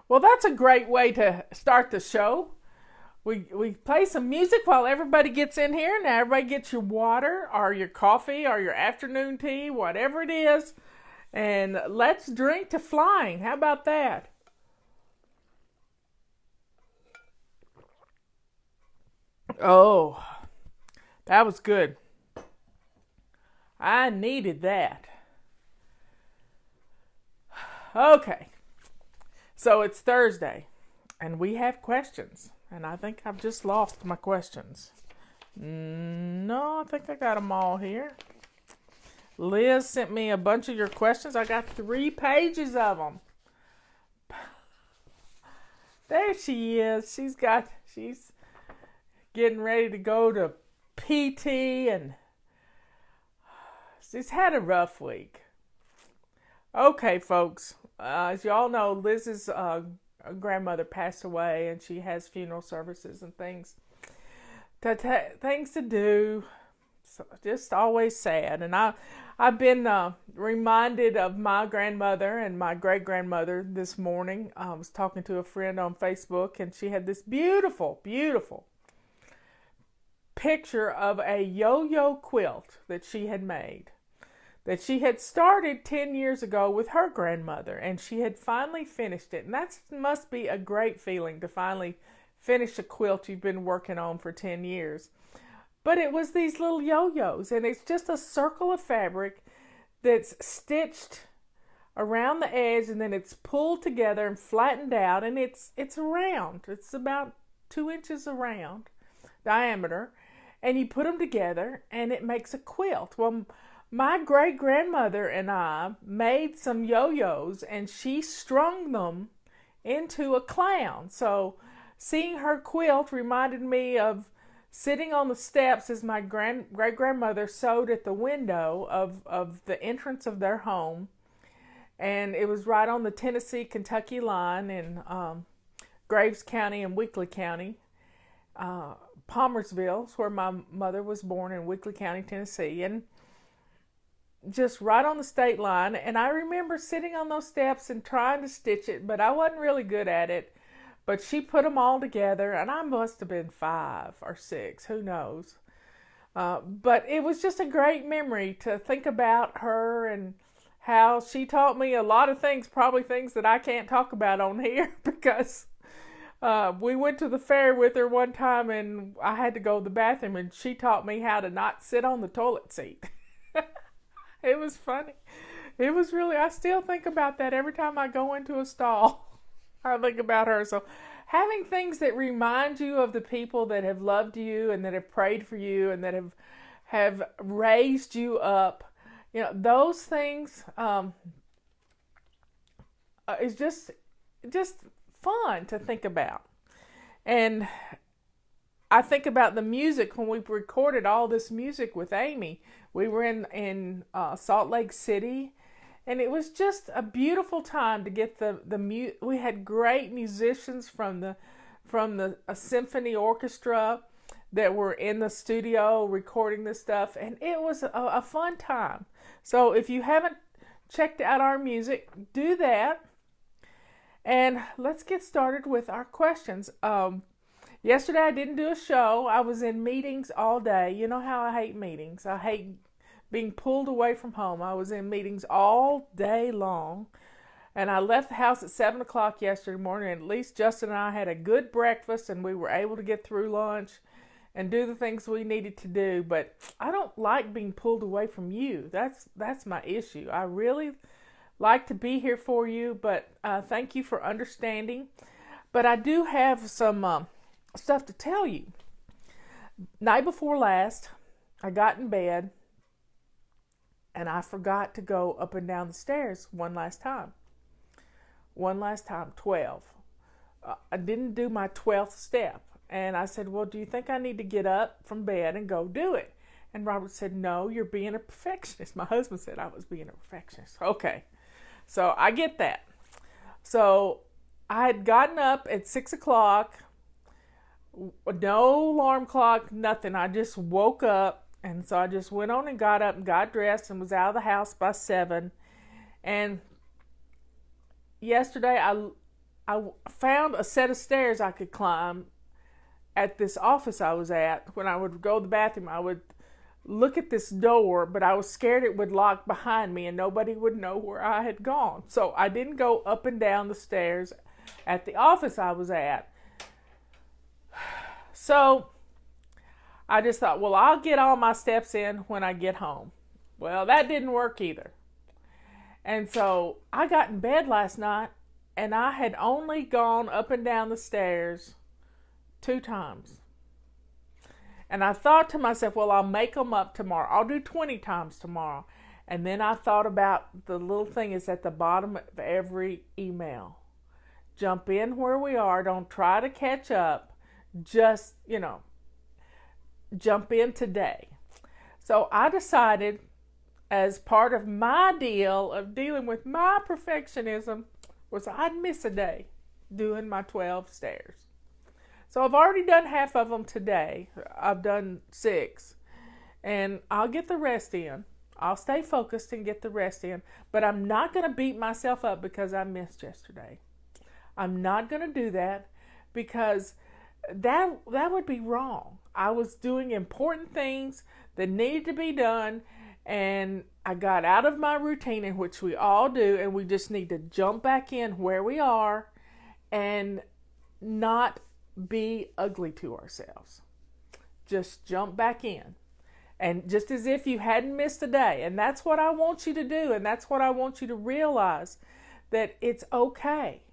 Well, that's a great way to start the show. We play some music while everybody gets in here. Now everybody gets your water or your coffee or your afternoon tea, whatever it is, and let's drink to flying. How about that? Oh, that was good. I needed that. Okay, so it's Thursday, and we have questions. And I think I've just lost my questions. No, I think I got them all here. Liz sent me a bunch of your questions. I got 3 pages of them. There she is. She's getting ready to go to PT, and she's had a rough week. Okay, folks. As y'all know, Liz's grandmother passed away, and she has funeral services and things to do. So just always sad. And I've been reminded of my grandmother and my great grandmother this morning. I was talking to a friend on Facebook, and she had this beautiful, beautiful picture of a yo-yo quilt that she had made, that she had started 10 years ago with her grandmother, and she had finally finished it. And that must be a great feeling to finally finish a quilt you've been working on for 10 years. But it was these little yo-yos, and it's just a circle of fabric that's stitched around the edge, and then it's pulled together and flattened out, and it's round. It's about 2 inches around diameter, and you put them together, and it makes a quilt. Well, my great grandmother and I made some yo-yos, and she strung them into a clown. So seeing her quilt reminded me of sitting on the steps as my great grandmother sewed at the window of the entrance of their home. And it was right on the Tennessee-Kentucky line in Graves County and Weakley County. Palmersville is where my mother was born, in Weakley County, Tennessee. And just right on the state line. And I remember sitting on those steps and trying to stitch it, but I wasn't really good at it. But she put them all together, and I must have been 5 or 6, who knows. But it was just a great memory to think about her and how she taught me a lot of things, probably things that I can't talk about on here, because we went to the fair with her one time, and I had to go to the bathroom, and she taught me how to not sit on the toilet seat. It was funny. It was really, I still think about that every time I go into a stall. I think about her. So having things that remind you of the people that have loved you and that have prayed for you and that have raised you up, those things is just fun to think about. And I think about the music when we recorded all this music with Amy. We were in Salt Lake City, and it was just a beautiful time to get we had great musicians from the symphony orchestra that were in the studio recording this stuff, and it was a fun time. So if you haven't checked out our music, do that. And let's get started with our questions. Yesterday I didn't do a show. I was in meetings all day. You know how I hate meetings. I hate being pulled away from home. I was in meetings all day long. And I left the house at 7 o'clock yesterday morning. And at least Justin and I had a good breakfast, and we were able to get through lunch and do the things we needed to do. But I don't like being pulled away from you. That's my issue. I really like to be here for you, but thank you for understanding. But I do have some stuff to tell you. Night before last, I got in bed, and I forgot to go up and down the stairs one last time. 12. I didn't do my 12th step. And I said, well, do you think I need to get up from bed and go do it? And Robert said, no, you're being a perfectionist. My husband said I was being a perfectionist. Okay. So I get that. So I had gotten up at 6 o'clock, no alarm clock, nothing. I just woke up. And so I just went on and got up and got dressed and was out of the house by 7. And yesterday found a set of stairs I could climb at this office I was at. When I would go to the bathroom, I would look at this door, but I was scared it would lock behind me and nobody would know where I had gone. So I didn't go up and down the stairs at the office I was at. So I just thought, well, I'll get all my steps in when I get home. Well, that didn't work either. And so I got in bed last night and I had only gone up and down the stairs 2 times. And I thought to myself, well, I'll make them up tomorrow. I'll do 20 times tomorrow. And then I thought about the little thing is at the bottom of every email. Jump in where we are. Don't try to catch up. Just, jump in today. So I decided, as part of my deal of dealing with my perfectionism, was I'd miss a day doing my 12 stairs. So I've already done half of them today. I've done 6. And I'll get the rest in. I'll stay focused and get the rest in. But I'm not going to beat myself up because I missed yesterday. I'm not going to do that because that would be wrong. I was doing important things that needed to be done, and I got out of my routine, in which we all do, and we just need to jump back in where we are and not be ugly to ourselves. Just jump back in. And just as if you hadn't missed a day. And that's what I want you to do. And that's what I want you to realize, that it's okay.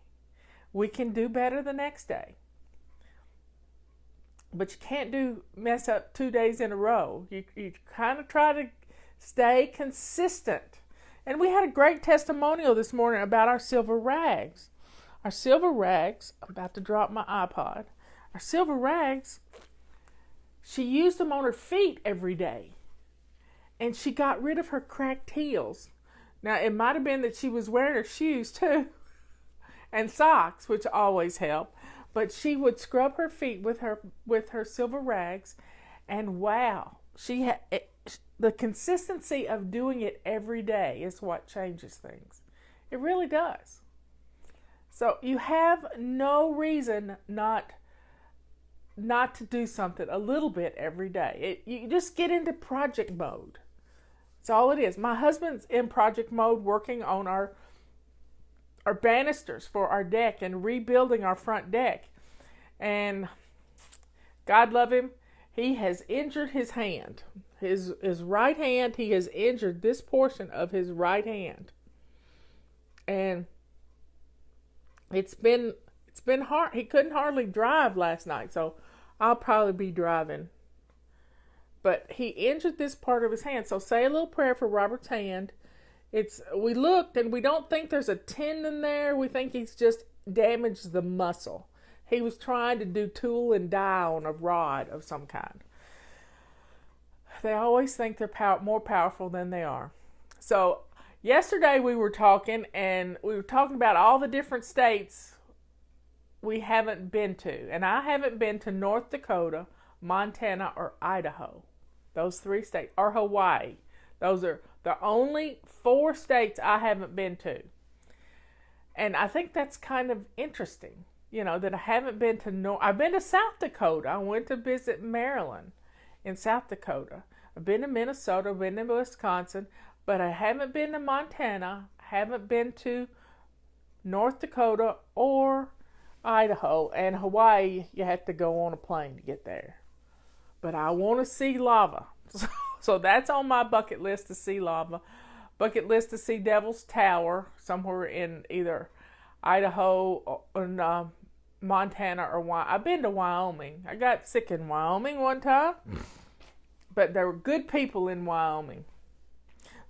We can do better the next day. But you can't mess up 2 days in a row. You kind of try to stay consistent. And we had a great testimonial this morning about our silver rags. Our silver rags, I'm about to drop my iPod. Our silver rags, she used them on her feet every day. And she got rid of her cracked heels. Now, it might have been that she was wearing her shoes too. And socks, which always help. But she would scrub her feet with her silver rags. And wow, the consistency of doing it every day is what changes things. It really does. So you have no reason not to do something a little bit every day. You just get into project mode. That's all it is. My husband's in project mode working on our banisters for our deck and rebuilding our front deck. And God love him, he has injured his hand. His right hand, he has injured this portion of his right hand. And it's been hard. He couldn't hardly drive last night, so I'll probably be driving. But he injured this part of his hand. So say a little prayer for Robert's hand. We looked and we don't think there's a tendon there. We think he's just damaged the muscle. He was trying to do tool and die on a rod of some kind. They always think they're more powerful than they are. So yesterday we were talking about all the different states we haven't been to. And I haven't been to North Dakota, Montana, or Idaho. Those 3 states. Or Hawaii. Those are the only 4 states I haven't been to. And I think that's kind of interesting. That I haven't been to I've been to South Dakota. I went to visit Maryland in South Dakota. I've been to Minnesota, I've been to Wisconsin, but I haven't been to Montana, haven't been to North Dakota or Idaho. And Hawaii, you have to go on a plane to get there. But I want to see lava. So that's on my bucket list, to see lava. Bucket list to see Devil's Tower somewhere in either Idaho or Montana or Wyoming. I've been to Wyoming. I got sick in Wyoming one time. But there were good people in Wyoming.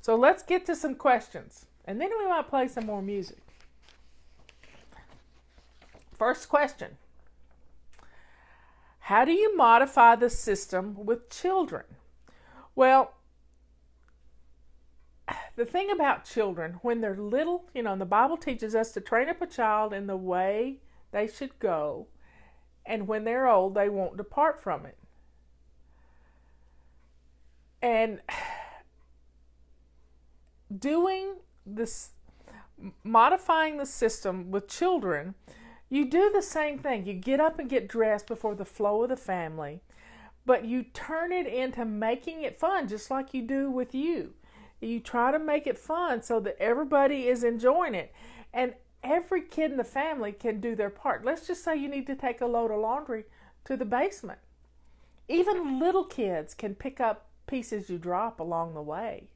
So let's get to some questions. And then we might play some more music. First question. How do you modify the system with children? Well, the thing about children, when they're little, the Bible teaches us to train up a child in the way they should go. And when they're old, they won't depart from it. And doing this, modifying the system with children, You do the same thing. You get up and get dressed before the flow of the family, but you turn it into making it fun, just like you do with you. You try to make it fun so that everybody is enjoying it. And every kid in the family can do their part. Let's just say you need to take a load of laundry to the basement. Even little kids can pick up pieces you drop along the way.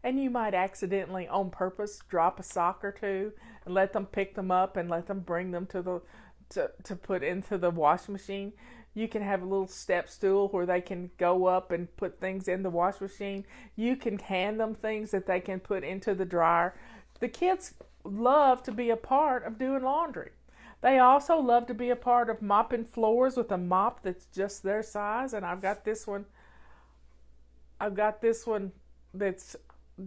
And you might accidentally, on purpose, drop a sock or two and let them pick them up and let them bring them to put into the wash machine. You can have a little step stool where they can go up and put things in the wash machine. You can hand them things that they can put into the dryer. The kids love to be a part of doing laundry. They also love to be a part of mopping floors with a mop that's just their size. And I've got this one that's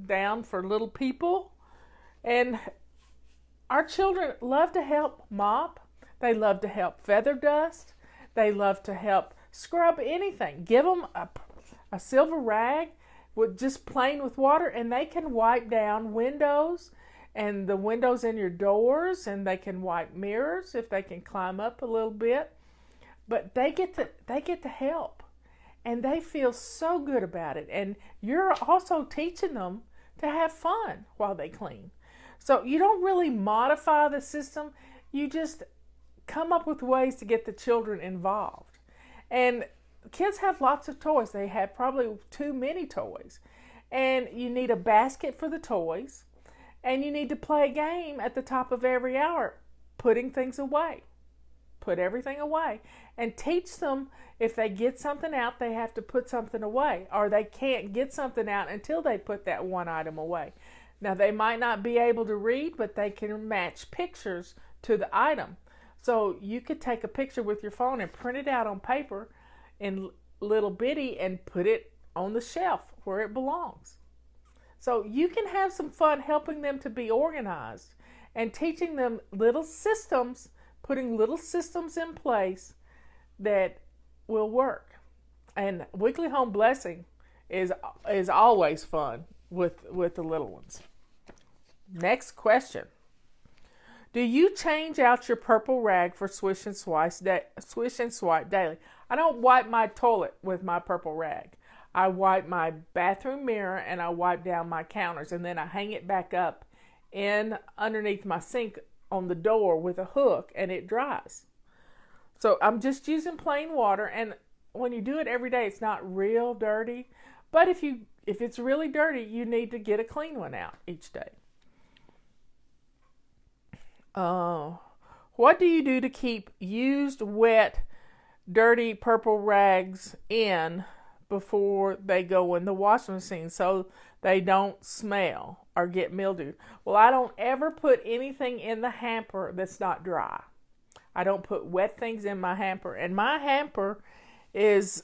down for little people. And our children love to help mop. They love to help feather dust. They love to help scrub anything. Give them a silver rag with just plain with water, and they can wipe down windows and the windows in your doors, and they can wipe mirrors if they can climb up a little bit. But they get to help, and they feel so good about it. And you're also teaching them to have fun while they clean. So you don't really modify the system. You just come up with ways to get the children involved. And kids have lots of toys. They have probably too many toys. And you need a basket for the toys. And you need to play a game at the top of every hour, putting things away. Put everything away. And teach them if they get something out, they have to put something away. Or they can't get something out until they put that one item away. Now, they might not be able to read, but they can match pictures to the item. So you could take a picture with your phone and print it out on paper in little bitty and put it on the shelf where it belongs. So you can have some fun helping them to be organized and teaching them little systems, putting little systems in place that will work. And Weekly Home Blessing is always fun with the little ones. Next question. Do you change out your purple rag for swish and swipe daily? I don't wipe my toilet with my purple rag. I wipe my bathroom mirror and I wipe down my counters, and then I hang it back up in underneath my sink on the door with a hook, and it dries. So I'm just using plain water, and when you do it every day, it's not real dirty. But if it's really dirty, you need to get a clean one out each day. What do you do to keep used, wet, dirty purple rags in before they go in the washing machine so they don't smell or get mildew? Well, I don't ever put anything in the hamper that's not dry. I don't put wet things in my hamper. And my hamper is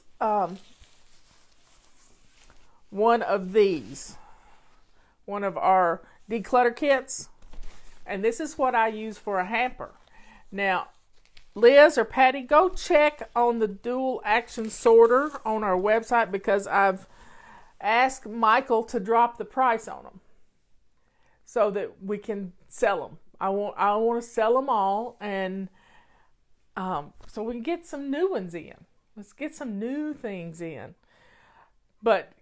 one of these. One of our declutter kits. And this is what I use for a hamper. Now, Liz or Patty, go check on the dual action sorter on our website, because I've asked Michael to drop the price on them so that we can sell them. I want to sell them all, and so we can get some new ones in. Let's get some new things in. But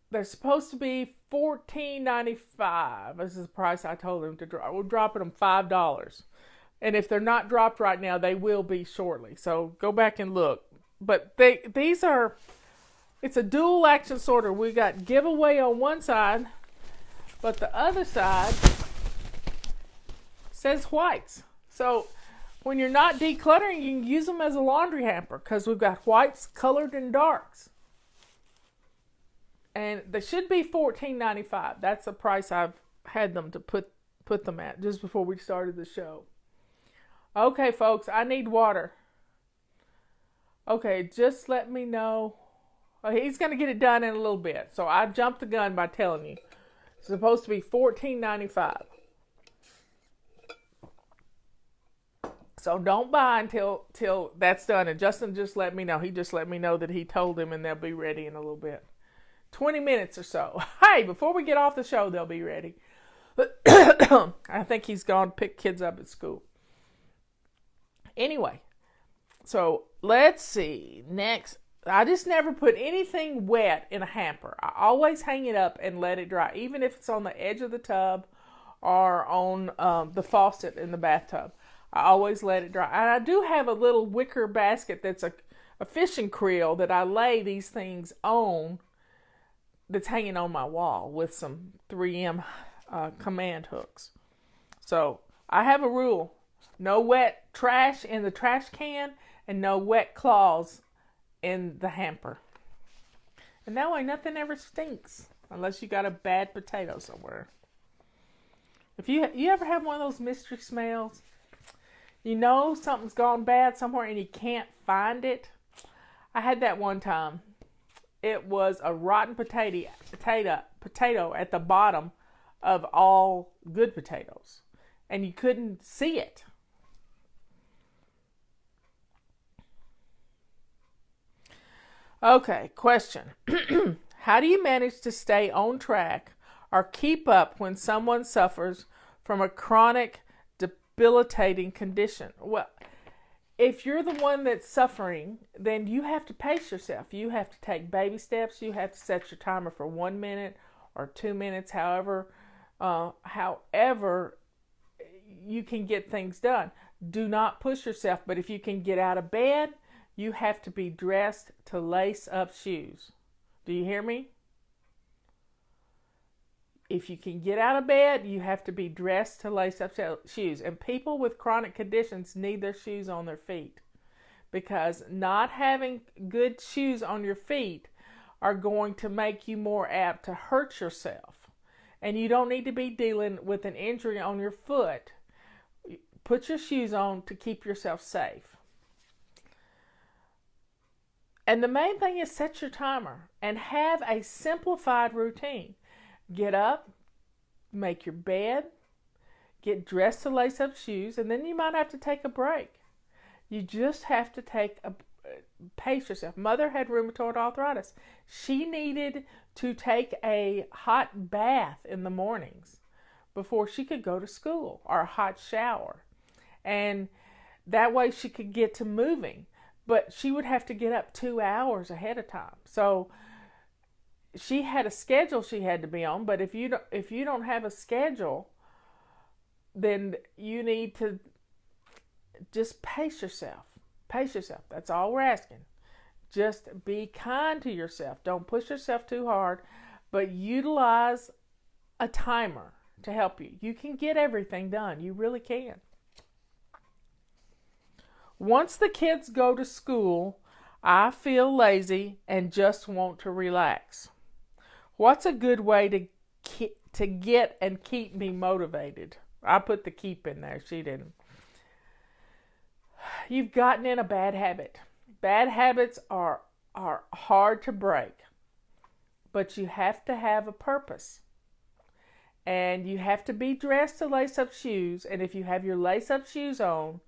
they're supposed to be $14.95. This is the price I told them to drop. We're dropping them $5. And if they're not dropped right now, they will be shortly. So go back and look. But it's a dual action sorter. We got giveaway on one side, but the other side says whites. So when you're not decluttering, you can use them as a laundry hamper, because we've got whites, colored, and darks. And they should be $14.95. That's the price I've had them to put them at just before we started the show. Okay, folks, I need water. Okay, just let me know. Oh, he's going to get it done in a little bit. So I jumped the gun by telling you. It's supposed to be $14.95. So don't buy until that's done. And Justin just let me know. He just let me know that he told him, and they'll be ready in a little bit. 20 minutes or so. Hey, before we get off the show, they'll be ready. I think he's gone to pick kids up at school. Anyway, so let's see. Next, I just never put anything wet in a hamper. I always hang it up and let it dry, even if it's on the edge of the tub or on the faucet in the bathtub. I always let it dry. And I do have a little wicker basket that's a fishing creel that I lay these things on, that's hanging on my wall with some 3M command hooks. So I have a rule: no wet trash in the trash can and no wet cloths in the hamper. And that way nothing ever stinks unless you got a bad potato somewhere. If you ever have one of those mystery smells, you know something's gone bad somewhere and you can't find it. I had that one time. It was a rotten potato at the bottom of all good potatoes, and you couldn't see it. Okay, question. How do you manage to stay on track or keep up when someone suffers from a chronic, debilitating condition? Well, if you're the one that's suffering, then you have to pace yourself. You have to take baby steps. You have to set your timer for 1 minute or 2 minutes, however you can get things done. Do not push yourself, but if you can get out of bed, you have to be dressed to lace up shoes. Do you hear me? If you can get out of bed, you have to be dressed to lace up shoes. And people with chronic conditions need their shoes on their feet, because not having good shoes on your feet are going to make you more apt to hurt yourself. And you don't need to be dealing with an injury on your foot. Put your shoes on to keep yourself safe. And the main thing is set your timer and have a simplified routine. Get up, make your bed, get dressed to lace up shoes, and then you might have to take a break. You just have to pace yourself. Mother had rheumatoid arthritis. She needed to take a hot bath in the mornings before she could go to school, or a hot shower. And that way she could get to moving. But she would have to get up 2 hours ahead of time. So she had a schedule she had to be on, but if you don't have a schedule, then you need to just pace yourself. Pace yourself. That's all we're asking. Just be kind to yourself. Don't push yourself too hard, but utilize a timer to help you. You can get everything done. You really can. Once the kids go to school, I feel lazy and just want to relax. What's a good way to get and keep me motivated? I put the keep in there. She didn't. You've gotten in a bad habit. Bad habits are hard to break, but you have to have a purpose. And you have to be dressed to lace up shoes. And if you have your lace up shoes on,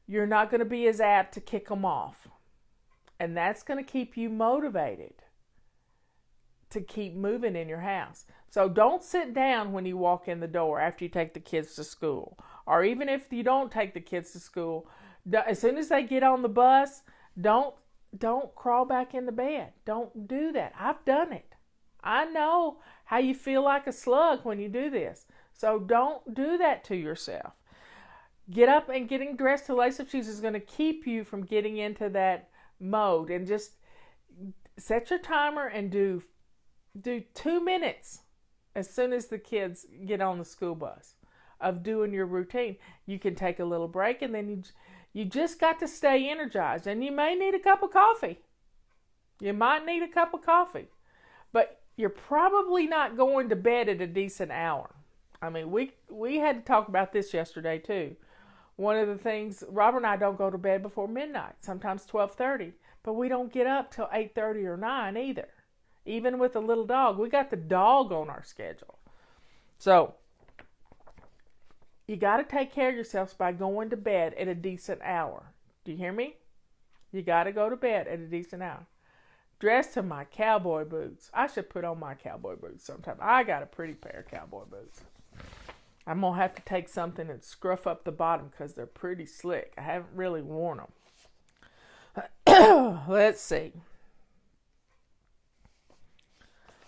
you're not going to be as apt to kick them off. And that's going to keep you motivated to keep moving in your house. So don't sit down when you walk in the door after you take the kids to school. Or even if you don't take the kids to school, as soon as they get on the bus, don't crawl back in the bed. Don't do that. I've done it. I know how you feel like a slug when you do this. So don't do that to yourself. Get up and getting dressed to lace up shoes is going to keep you from getting into that mode. And just set your timer and do 2 minutes as soon as the kids get on the school bus of doing your routine. You can take a little break, and then you just got to stay energized. And you may need a cup of coffee. You might need a cup of coffee. But you're probably not going to bed at a decent hour. I mean, we had to talk about this yesterday too. One of the things, Robert and I don't go to bed before midnight, sometimes 12:30, but we don't get up till 8:30 or 9 either. Even with the little dog, we got the dog on our schedule. So you got to take care of yourselves by going to bed at a decent hour. Do you hear me? You got to go to bed at a decent hour. Dressed to my cowboy boots. I should put on my cowboy boots sometime. I got a pretty pair of cowboy boots. I'm going to have to take something and scruff up the bottom because they're pretty slick. I haven't really worn them. Let's see.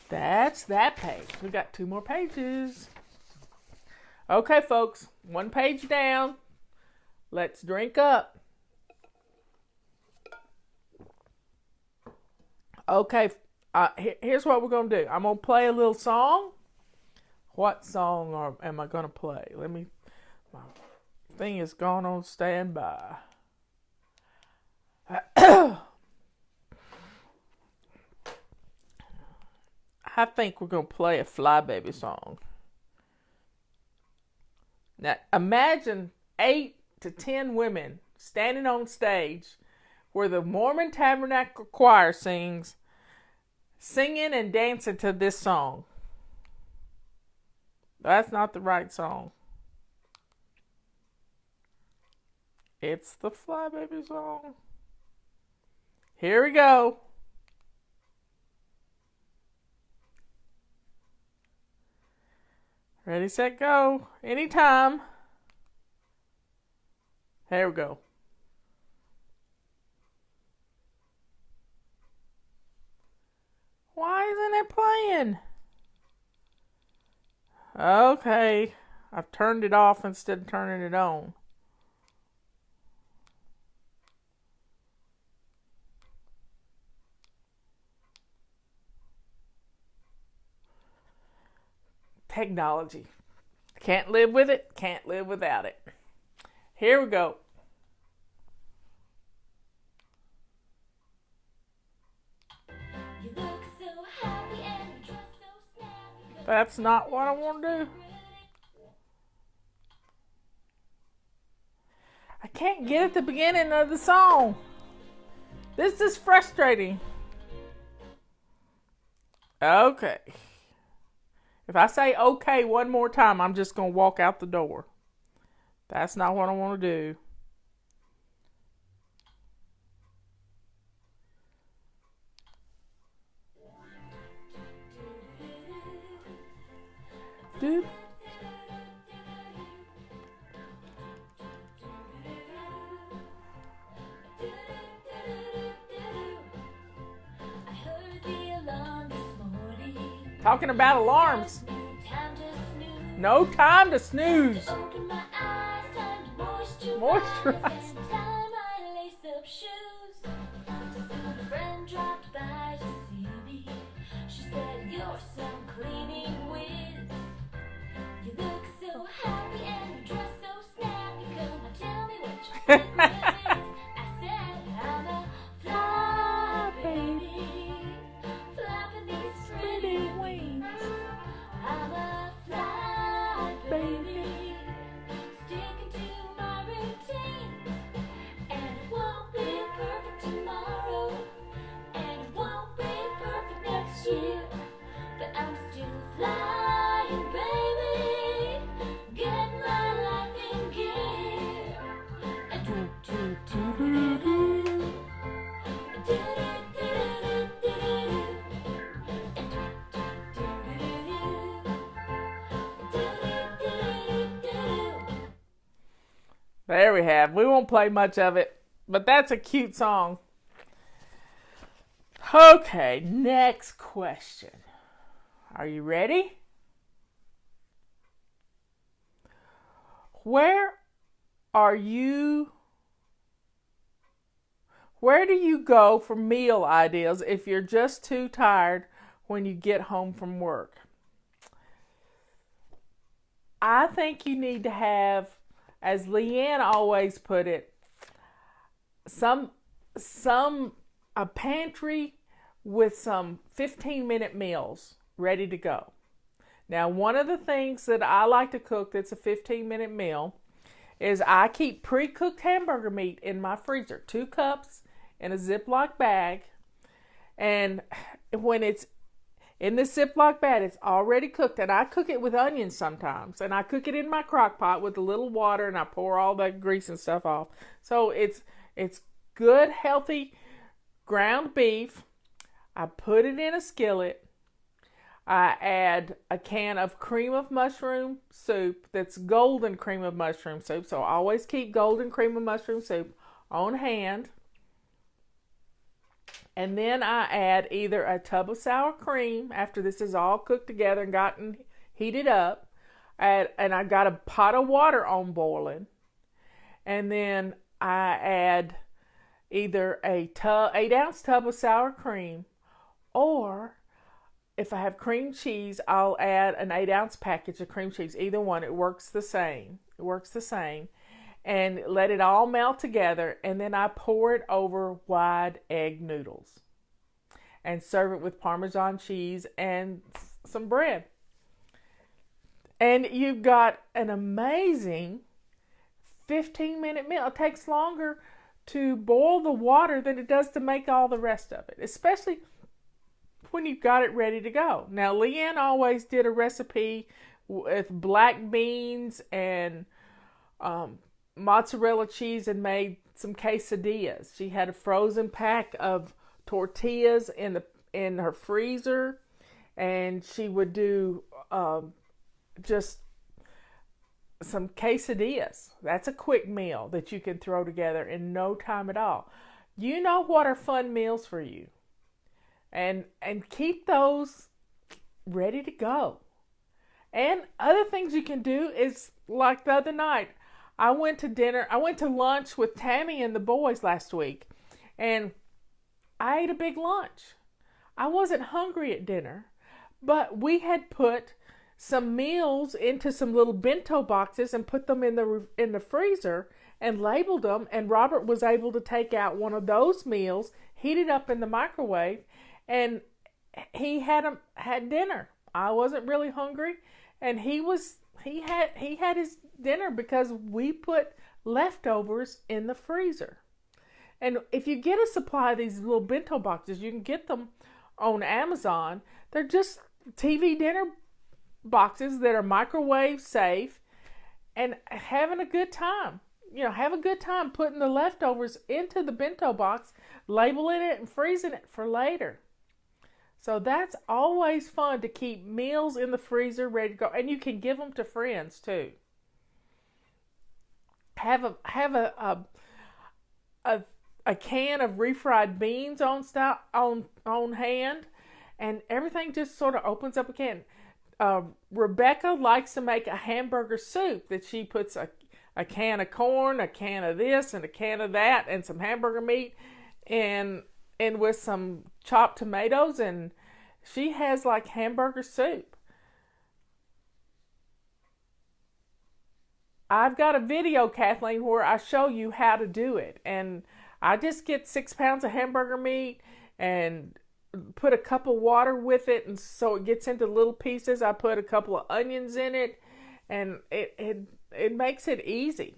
That's that page. We got 2 more pages. Okay, folks. 1 page down. Let's drink up. Okay, here's what we're going to do. I'm going to play a little song. What song am I going to play? My thing is gone on standby. I think we're going to play a Flybaby song. Now, imagine 8 to 10 women standing on stage where the Mormon Tabernacle Choir singing and dancing to this song. That's not the right song. It's the Flybaby song. Here we go. Ready, set, go. Anytime. Here we go. Why isn't it playing? Okay. I've turned it off instead of turning it on. Technology. Can't live with it, can't live without it. Here we go. You look so happy and you dress so snappy. That's not what I want to do. I can't get at the beginning of the song. This is frustrating. Okay. If I say okay 1 more time, I'm just going to walk out the door. That's not what I want to do. Dude. Talking about alarms. No time to snooze. Moisturize. There we have. We won't play much of it, but that's a cute song. Okay, next question. Are you ready? Where do you go for meal ideas if you're just too tired when you get home from work? I think you need to have, as Leanne always put it, a pantry with some 15-minute meals ready to go. Now, one of the things that I like to cook that's a 15-minute meal is I keep pre-cooked hamburger meat in my freezer, 2 cups in a Ziploc bag. And when it's in this Ziploc bag, it's already cooked. And I cook it with onions sometimes. And I cook it in my crock pot with a little water and I pour all that grease and stuff off. So it's good, healthy ground beef. I put it in a skillet. I add a can of cream of mushroom soup that's golden cream of mushroom soup. So I always keep golden cream of mushroom soup on hand. And then I add either a tub of sour cream after this is all cooked together and gotten heated up. And I got a pot of water on boiling. And then I add either a 8-ounce tub of sour cream, or if I have cream cheese, I'll add an 8-ounce package of cream cheese. Either one, it works the same. And let it all melt together, and then I pour it over wide egg noodles and serve it with Parmesan cheese and some bread. And you've got an amazing 15-minute meal. It takes longer to boil the water than it does to make all the rest of it, especially when you've got it ready to go. Now, Leanne always did a recipe with black beans and mozzarella cheese and made some quesadillas. She had a frozen pack of tortillas in her freezer, and she would do just some quesadillas. That's a quick meal that you can throw together in no time at all. You know what are fun meals for you. And keep those ready to go. And other things you can do is, like the other night, I went to lunch with Tammy and the boys last week, and I ate a big lunch. I wasn't hungry at dinner, but we had put some meals into some little bento boxes and put them in the freezer and labeled them, and Robert was able to take out one of those meals, heat it up in the microwave, and he had dinner. I wasn't really hungry, and he had his dinner because we put leftovers in the freezer. And if you get a supply of these little bento boxes, you can get them on Amazon. They're just TV dinner boxes that are microwave safe, and having a good time. Have a good time putting the leftovers into the bento box, labeling it and freezing it for later. So that's always fun, to keep meals in the freezer ready to go, and you can give them to friends too. Have a can of refried beans on hand, and everything just sort of opens up again. Rebecca likes to make a hamburger soup that she puts a can of corn, a can of this, and a can of that, and some hamburger meat, and with some chopped tomatoes, and she has like hamburger soup. I've got a video, Kathleen, where I show you how to do it, and I just get 6 pounds of hamburger meat and put a cup of water with it, and so it gets into little pieces. I put a couple of onions in it, and it makes it easy.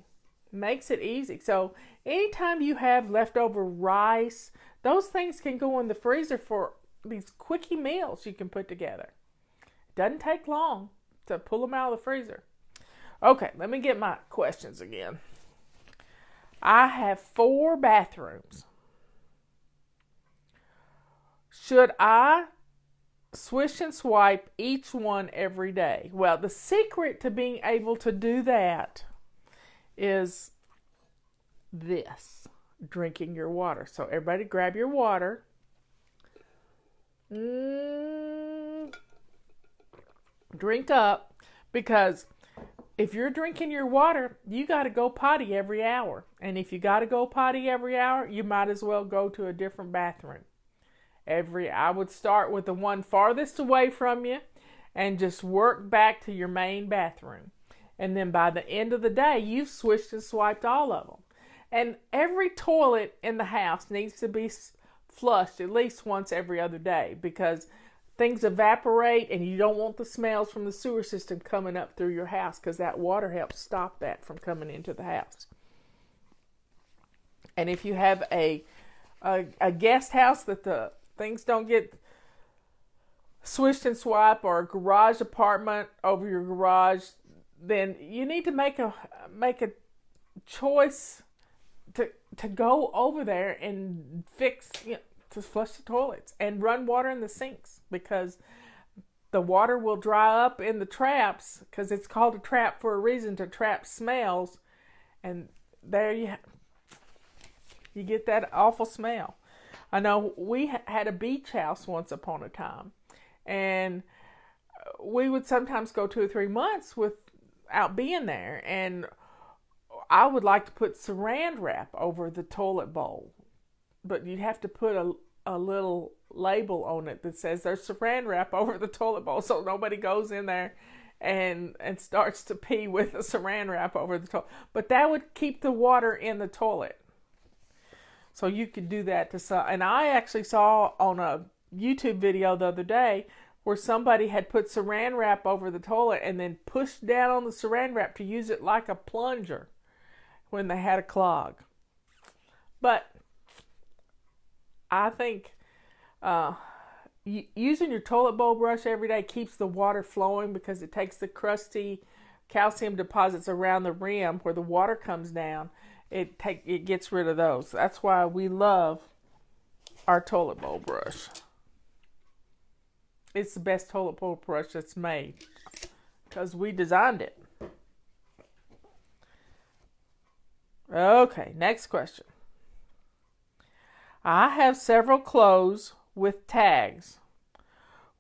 So anytime you have leftover rice, those things can go in the freezer for these quickie meals you can put together. It doesn't take long to pull them out of the freezer. Okay, let me get my questions again. I have 4 bathrooms. Should I swish and swipe each one every day? Well, the secret to being able to do that is this: drinking your water. So everybody grab your water. Drink up, because if you're drinking your water, you got to go potty every hour. And if you got to go potty every hour, you might as well go to a different bathroom. I would start with the one farthest away from you and just work back to your main bathroom. And then by the end of the day, you've swished and swiped all of them. And every toilet in the house needs to be flushed at least once every other day, because things evaporate and you don't want the smells from the sewer system coming up through your house, because that water helps stop that from coming into the house. And if you have a guest house that the things don't get swished and swiped, or a garage apartment over your garage, then you need to make a choice to go over there and fix, to flush the toilets and run water in the sinks, because the water will dry up in the traps, because it's called a trap for a reason, to trap smells, and there you get that awful smell. I know we had a beach house once upon a time, and we would sometimes go 2 or 3 months without being there, and I would like to put saran wrap over the toilet bowl, but you'd have to put a little label on it that says there's saran wrap over the toilet bowl, so nobody goes in there and starts to pee with the saran wrap over the toilet. But that would keep the water in the toilet. So you could do that to some. And I actually saw on a YouTube video the other day where somebody had put saran wrap over the toilet and then pushed down on the saran wrap to use it like a plunger when they had a clog. But I think using your toilet bowl brush every day keeps the water flowing, because it takes the crusty calcium deposits around the rim where the water comes down. It gets rid of those. That's why we love our toilet bowl brush. It's the best toilet bowl brush that's made, because we designed it. Okay, next question. I have several clothes with tags.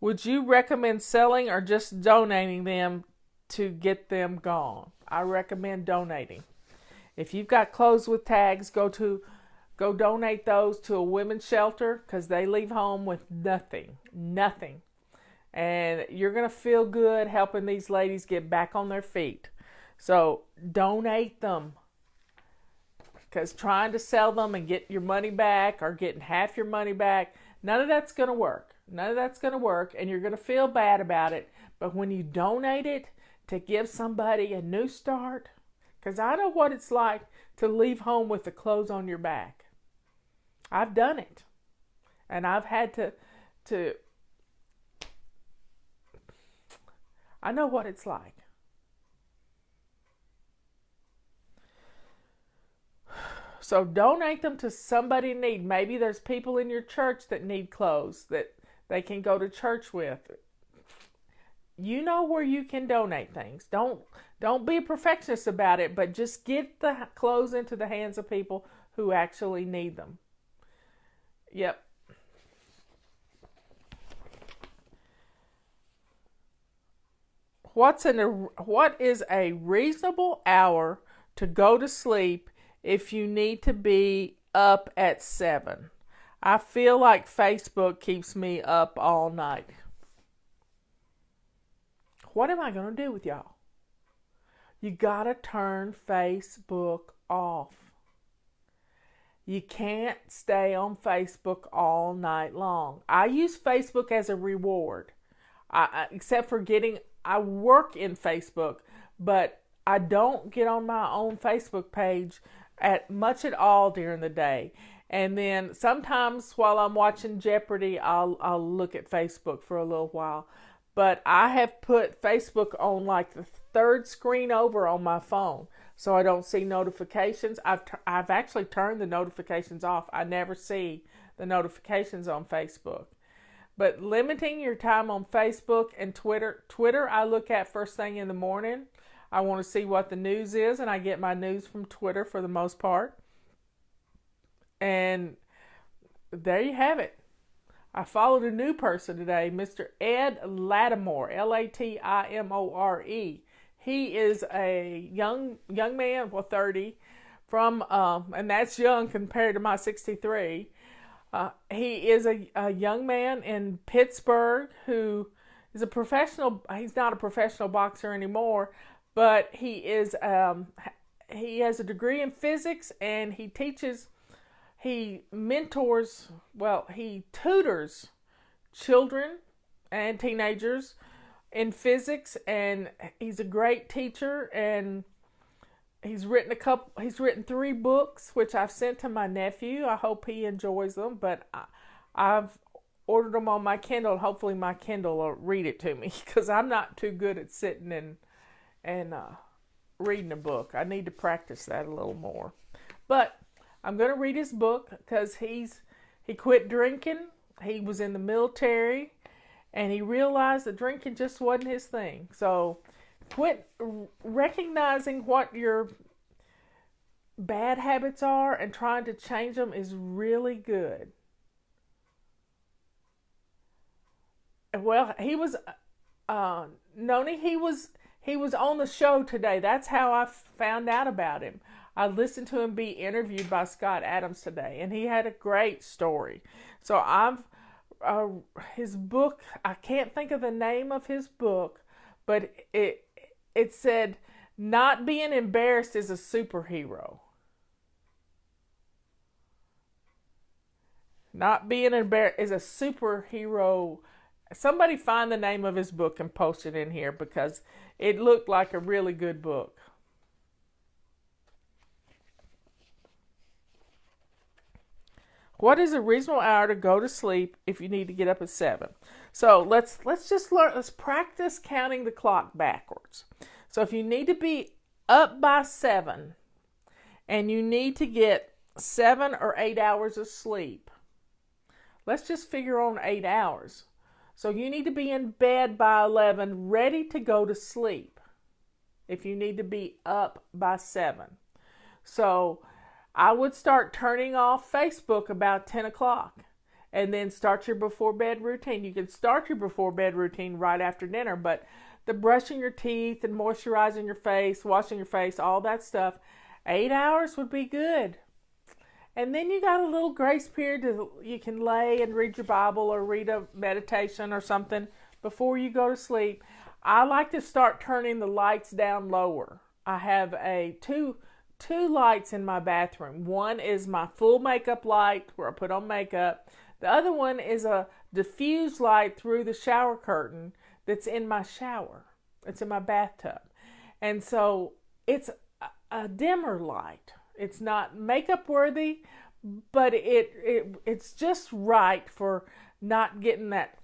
Would you recommend selling or just donating them to get them gone? I recommend donating. If you've got clothes with tags, go donate those to a women's shelter, because they leave home with nothing. And you're going to feel good helping these ladies get back on their feet. So donate them, because trying to sell them and get your money back or getting half your money back, none of that's going to work. And you're going to feel bad about it. But when you donate it to give somebody a new start, because I know what it's like to leave home with the clothes on your back. I've done it. And I've had to I know what it's like. So donate them to somebody in need. Maybe there's people in your church that need clothes that they can go to church with. You know where you can donate things. Don't be a perfectionist about it, but just get the clothes into the hands of people who actually need them. Yep. What is a reasonable hour to go to sleep if you need to be up at 7? I feel like Facebook keeps me up all night. What am I going to do with y'all? You got to turn Facebook off. You can't stay on Facebook all night long. I use Facebook as a reward. Except for I work in Facebook, but I don't get on my own Facebook page at all during the day. And then sometimes while I'm watching Jeopardy, I'll look at Facebook for a little while. But I have put Facebook on like the third screen over on my phone, so I don't see notifications. I've actually turned the notifications off. I never see the notifications on Facebook. But limiting your time on Facebook and Twitter. Twitter I look at first thing in the morning. I want to see what the news is, and I get my news from Twitter for the most part. And there you have it. I followed a new person today, Mr. Ed Latimore, Latimore. He is a young man, 30, from and that's young compared to my 63. He is a young man in Pittsburgh who is a professional. He's not a professional boxer anymore, but he has a degree in physics, and he tutors children and teenagers in physics, and he's a great teacher, and he's written 3 books, which I've sent to my nephew. I hope he enjoys them, but I've ordered them on my Kindle, and hopefully my Kindle will read it to me, because I'm not too good at sitting and reading a book. I need to practice that a little more. But I'm going to read his book, because he quit drinking. He was in the military, and he realized that drinking just wasn't his thing. So quit recognizing what your bad habits are and trying to change them is really good. Well, he was Noni. He was on the show today. That's how I found out about him. I listened to him be interviewed by Scott Adams today, and he had a great story. So his book. I can't think of the name of his book, but it said, "Not being embarrassed is a superhero." Not being embarrassed is a superhero. Somebody find the name of his book and post it in here because it looked like a really good book. What is a reasonable hour to go to sleep if you need to get up at 7? So let's just learn. Let's practice counting the clock backwards. So if you need to be up by 7 and you need to get 7 or 8 hours of sleep, let's just figure on 8 hours. So you need to be in bed by 11, ready to go to sleep if you need to be up by 7. So I would start turning off Facebook about 10 o'clock and then start your before bed routine. You can start your before bed routine right after dinner, but the brushing your teeth and moisturizing your face, washing your face, all that stuff, 8 hours would be good. And then you got a little grace period you can lay and read your Bible or read a meditation or something before you go to sleep. I like to start turning the lights down lower. I have two lights in my bathroom. One is my full makeup light where I put on makeup. The other one is a diffuse light through the shower curtain that's in my shower. It's in my bathtub. And so it's a dimmer light. It's not makeup worthy, but it's just right for not getting that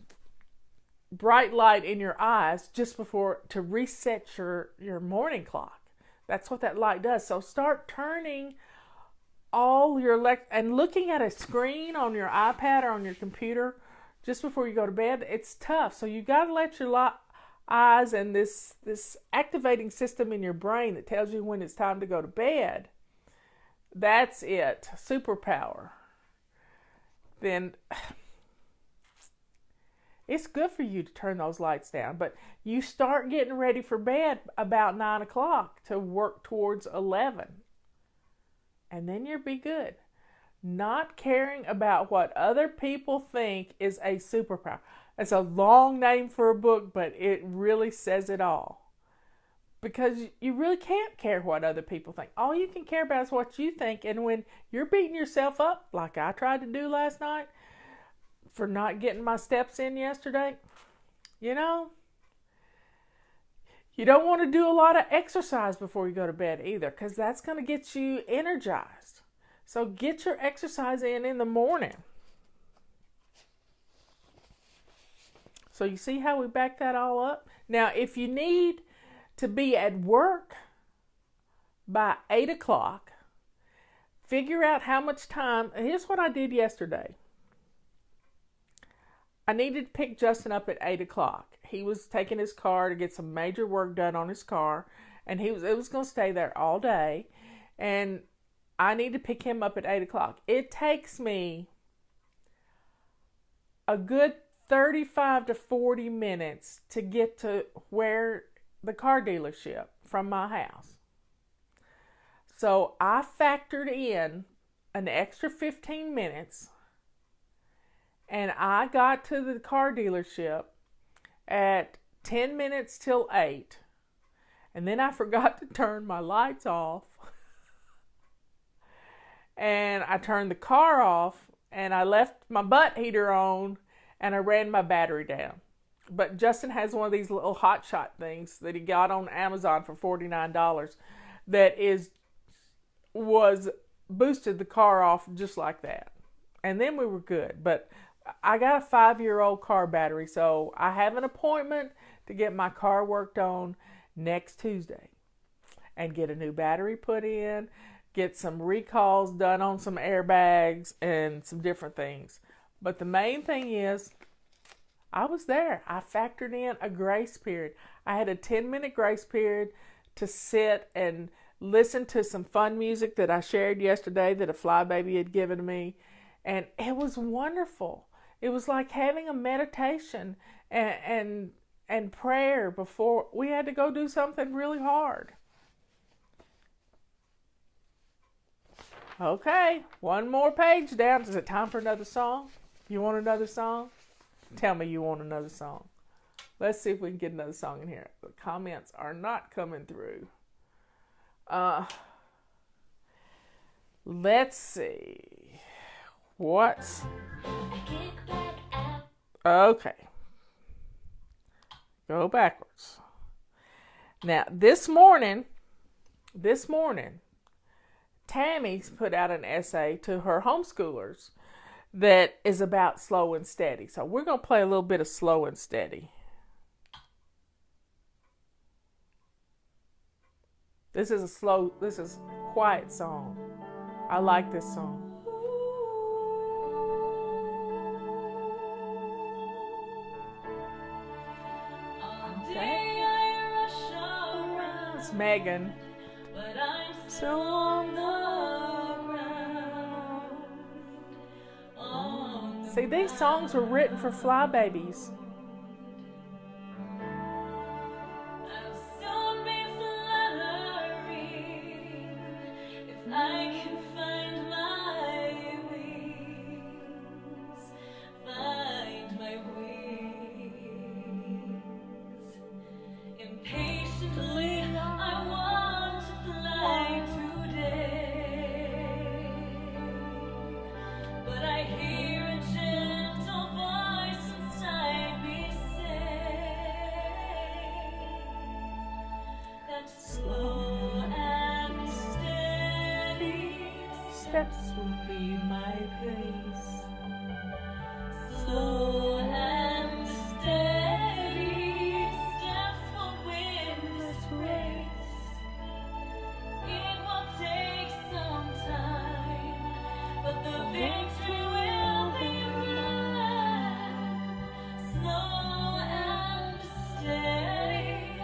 bright light in your eyes just before to reset your morning clock. That's what that light does. So start turning all your and looking at a screen on your iPad or on your computer just before you go to bed. It's tough. So you got to let your eyes and this activating system in your brain that tells you when it's time to go to bed. That's it. Superpower. Then it's good for you to turn those lights down, but you start getting ready for bed about 9 o'clock to work towards 11. And then you'll be good. Not caring about what other people think is a superpower. It's a long name for a book, but it really says it all. Because you really can't care what other people think. All you can care about is what you think. And when you're beating yourself up, like I tried to do last night, for not getting my steps in yesterday, you don't want to do a lot of exercise before you go to bed either, because that's going to get you energized. So get your exercise in the morning. So you see how we back that all up? Now, if you need to be at work by 8 o'clock, figure out how much time. Here's what I did yesterday. I needed to pick Justin up at 8 o'clock. He was taking his car to get some major work done on his car, and it was going to stay there all day, and I need to pick him up at 8 o'clock. It takes me a good 35 to 40 minutes to get to where the car dealership from my house. So I factored in an extra 15 minutes, and I got to the car dealership at 10 minutes till 8, and then I forgot to turn my lights off, and I turned the car off, and I left my butt heater on, and I ran my battery down. But Justin has one of these little hot shot things that he got on Amazon for $49 that was boosted the car off just like that. And then we were good. But I got a 5-year-old car battery, so I have an appointment to get my car worked on next Tuesday and get a new battery put in, get some recalls done on some airbags and some different things. But the main thing is, I was there. I factored in a grace period. I had a 10-minute grace period to sit and listen to some fun music that I shared yesterday that a flybaby had given me. And it was wonderful. It was like having a meditation and prayer before we had to go do something really hard. Okay, one more page down. Is it time for another song? You want another song? Tell me you want another song. Let's see if we can get another song in here. The comments are not coming through. Let's see. What's... Okay. Go backwards. Now, this morning, Tammy's put out an essay to her homeschoolers that is about slow and steady. So we're going to play a little bit of slow and steady. This is a quiet song. I like this song. Okay. It's Megan. But I'm so on the ground. See, these songs were written for flybabies. Steps will be my pace. Slow and steady steps will win this race. It will take some time, but the victory will be mine. Slow and steady,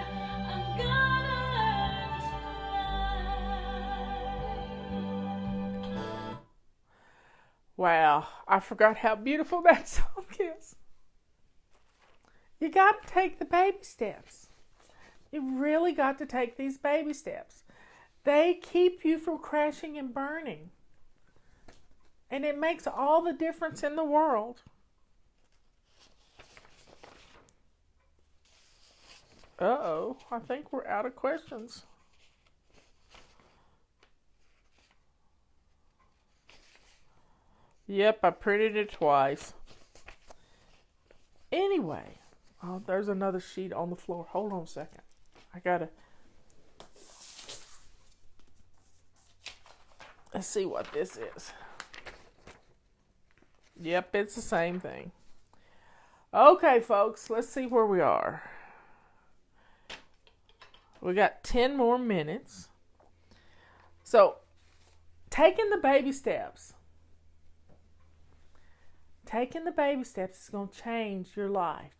I'm gonna learn to fly. Wow, I forgot how beautiful that song is. You got to take the baby steps. You really got to take these baby steps. They keep you from crashing and burning. And it makes all the difference in the world. Uh-oh, I think we're out of questions. Yep, I printed it twice. Anyway, oh, there's another sheet on the floor. Hold on a second. Let's see what this is. Yep, it's the same thing. Okay, folks, let's see where we are. We got 10 more minutes. So, taking the baby steps. Taking the baby steps is going to change your life.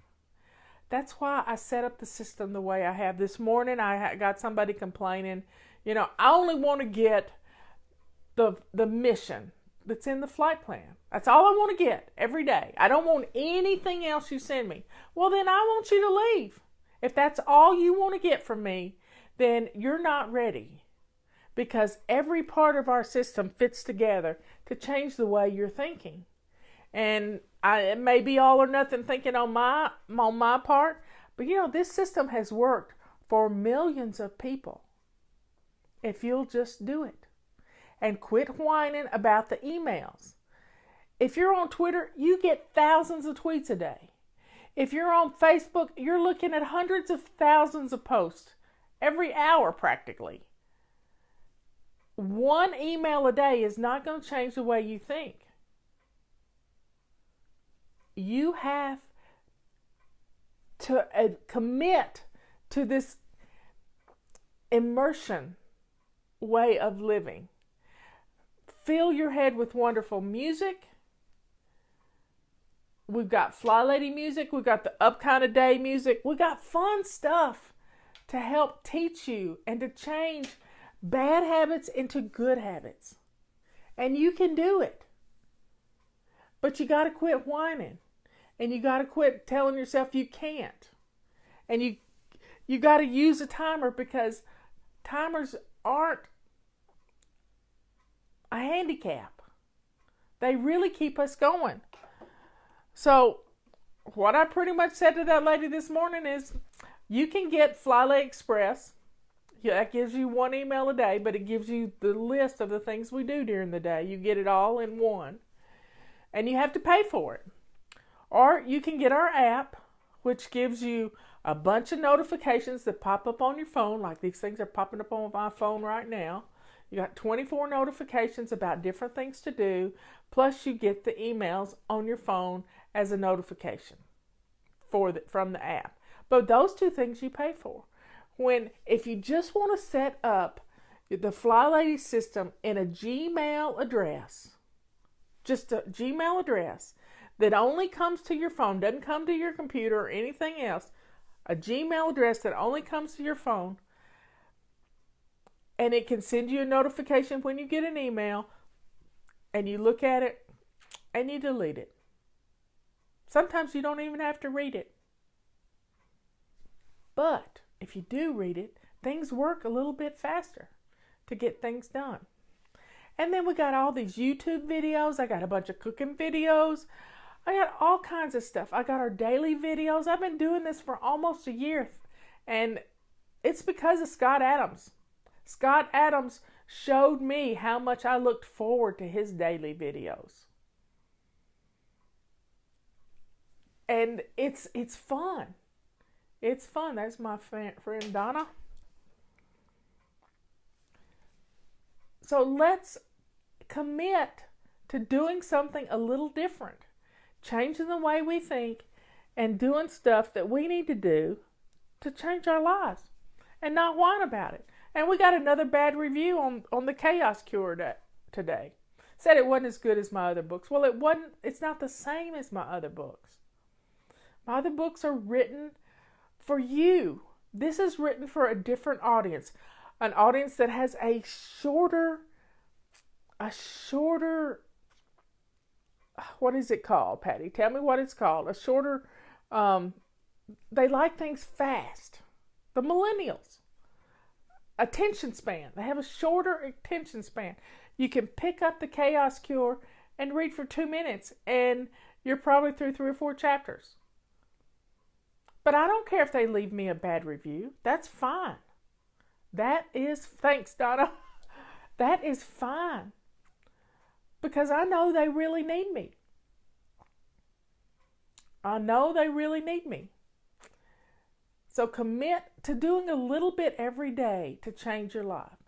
That's why I set up the system the way I have. This morning I got somebody complaining, I only want to get the mission that's in the flight plan. That's all I want to get every day. I don't want anything else you send me. Well, then I want you to leave. If that's all you want to get from me, then you're not ready. Because every part of our system fits together to change the way you're thinking. And it may be all or nothing thinking on my part, but this system has worked for millions of people. If you'll just do it. And quit whining about the emails. If you're on Twitter, you get thousands of tweets a day. If you're on Facebook, you're looking at hundreds of thousands of posts every hour practically. One email a day is not going to change the way you think. You have to commit to this immersion way of living. Fill your head with wonderful music. We've got Fly Lady music. We've got the Up Kind of Day music. We got fun stuff to help teach you and to change bad habits into good habits. And you can do it. But you got to quit whining. And you got to quit telling yourself you can't. And you got to use a timer, because timers aren't a handicap. They really keep us going. So what I pretty much said to that lady this morning is, you can get Fly Lady Express. Yeah, that gives you one email a day, but it gives you the list of the things we do during the day. You get it all in one. And you have to pay for it. Or you can get our app, which gives you a bunch of notifications that pop up on your phone, like these things are popping up on my phone right now. You got 24 notifications about different things to do, plus you get the emails on your phone as a notification from the app. But those two things you pay for. If you just want to set up the Fly Lady system in a Gmail address, just a Gmail address that only comes to your phone, doesn't come to your computer or anything else, a Gmail address that only comes to your phone, and it can send you a notification when you get an email, and you look at it and you delete it. Sometimes you don't even have to read it. But if you do read it, things work a little bit faster to get things done. And then we got all these YouTube videos. I got a bunch of cooking videos. I got all kinds of stuff. I got our daily videos. I've been doing this for almost a year. And it's because of Scott Adams. Scott Adams showed me how much I looked forward to his daily videos. And it's fun. It's fun. That's my friend Donna. So let's commit to doing something a little different. Changing the way we think and doing stuff that we need to do to change our lives and not whine about it. And we got another bad review on the Chaos Cure today. Said it wasn't as good as my other books. Well, it's not the same as my other books. My other books are written for you. This is written for a different audience. An audience that has a shorter, what is it called, Patty? Tell me what it's called. A shorter, they like things fast. The millennials. Attention span. They have a shorter attention span. You can pick up the Chaos Cure and read for 2 minutes, and you're probably through 3 or 4 chapters. But I don't care if they leave me a bad review. That's fine. Thanks, Donna. That is fine. Because I know they really need me. I know they really need me. So commit to doing a little bit every day to change your life.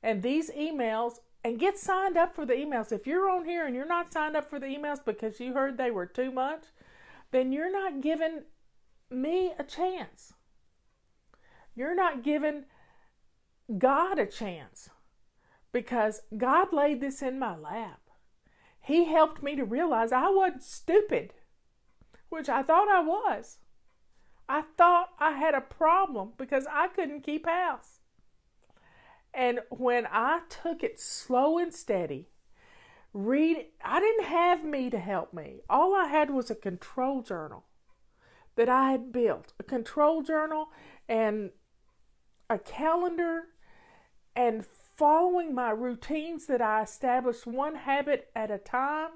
And these emails, and get signed up for the emails. If you're on here and you're not signed up for the emails because you heard they were too much, then you're not giving me a chance. You're not giving God a chance, because God laid this in my lap. He helped me to realize I wasn't stupid, which I thought I was. I thought I had a problem because I couldn't keep house. And when I took it slow and steady, I didn't have me to help me. All I had was a control journal that I had built. A control journal and a calendar, and following my routines that I established one habit at a time.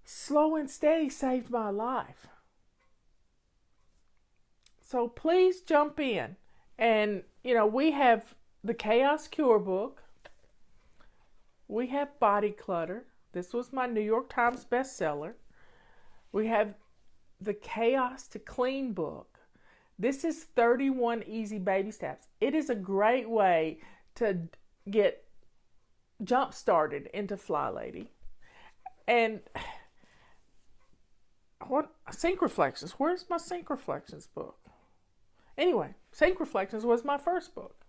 Slow and steady saved my life. So please jump in. And, we have the Chaos Cure book. We have Body Clutter. This was my New York Times bestseller. We have the Chaos to Clean book. This is 31 Easy Baby Steps. It is a great way to get jump started into Fly Lady. And Sync Reflections. Where's my Sync Reflections book? Anyway, Sync Reflections was my first book.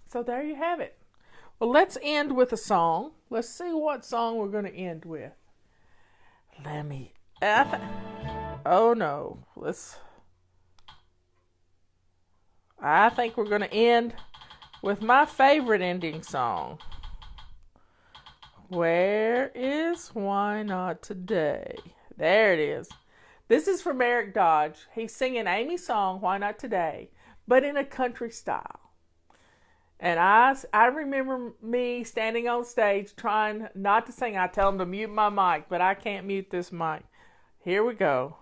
So there you have it. Well, let's end with a song. Let's see what song we're going to end with. Let me. Oh no. I think we're going to end with my favorite ending song. Where is Why Not Today? There it is. This is from Eric Dodge. He's singing Amy's song, Why Not Today, but in a country style. And I remember me standing on stage trying not to sing. I tell him to mute my mic, but I can't mute this mic. Here we go.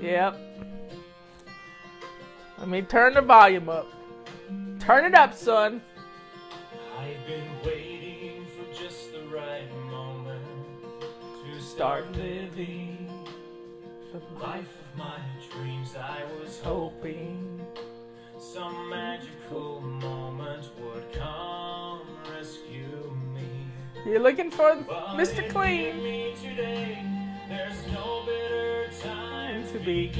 Yep. Let me turn the volume up. Turn it up, son. I've been waiting for just the right moment to start living the life of my dreams. I was hoping some magical moment would come rescue me. You're looking for But Mr. Clean. Me today, there's no better time to begin.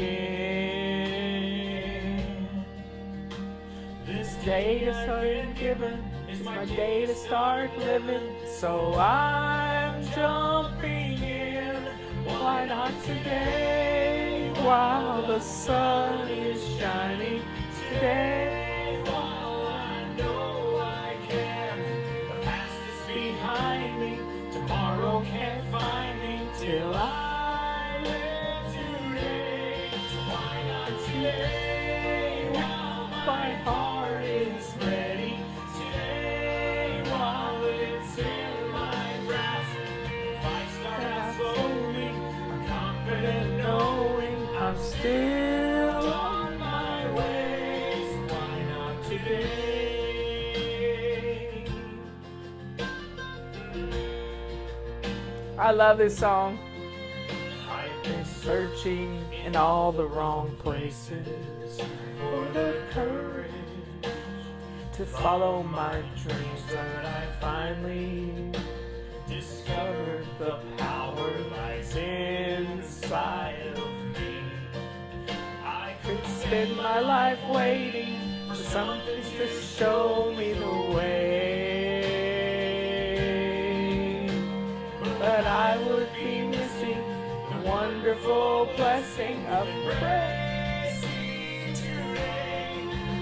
This day I've been given is my day to start living. So I'm jumping in. Why not today? While the sun is shining. Today, while I know I can. The past is behind me. Tomorrow can't find me till I live today. So why not today? While my heart is ready. Today, while it's in my grasp. If I start out slowly, I'm confident knowing I'm still on my way. So why not today? I love this song. I've been searching in all the wrong places for the courage to follow my dreams, but I finally discovered the power lies inside of me. I could spend my life waiting for something to show me the way, but I would be missing the wonderful blessing of praise today.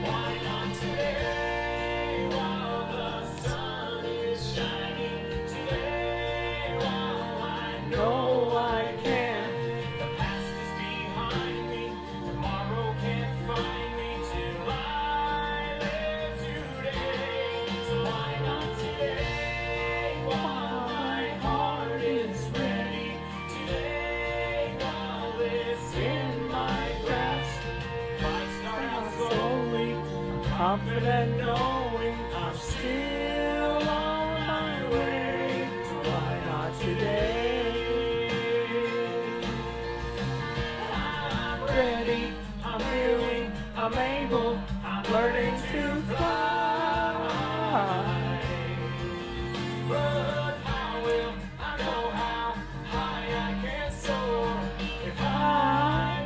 Why not today? While the sun is shining. Today, while I know I can. The past is behind me. Tomorrow can't find me till I live today. So why not today? While my heart is ready. Today, while it's in my grasp. If I start out slowly, I'm confident knowing I'm still on my way. So why not today? I'm ready, I'm willing, I'm able, I'm learning to fly. But how will I know how high I can soar if I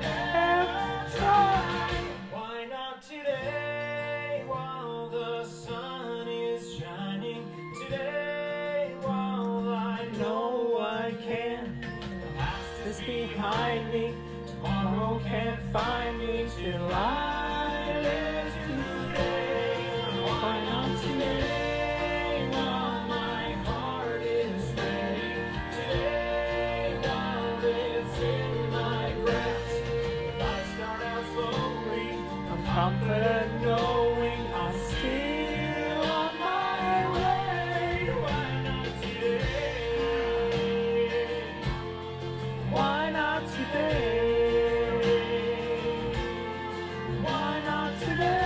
never try? Why not today while the sun is shining? Today while I know I can. The past is behind me. Tomorrow can't find me till I live today. Why not today while my heart is ready? Today while it's in my grasp. If I start out slowly, I'm confident knowing I'm still on my way. Why not today? Why not today? Why not today?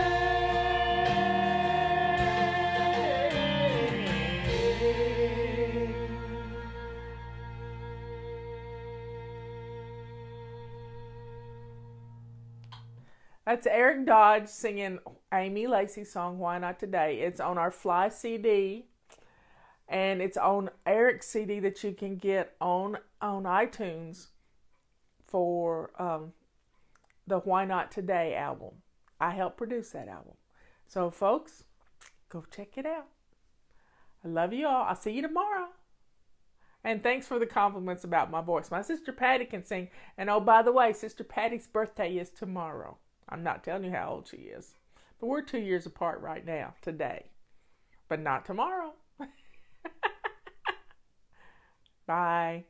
That's Eric Dodge singing Amy Lacey's song, Why Not Today. It's on our Fly CD, and it's on Eric's CD that you can get on iTunes for the Why Not Today album. I helped produce that album. So, folks, go check it out. I love you all. I'll see you tomorrow. And thanks for the compliments about my voice. My sister Patty can sing. And oh, by the way, Sister Patty's birthday is tomorrow. I'm not telling you how old she is. But we're 2 years apart right now, today. But not tomorrow. Bye.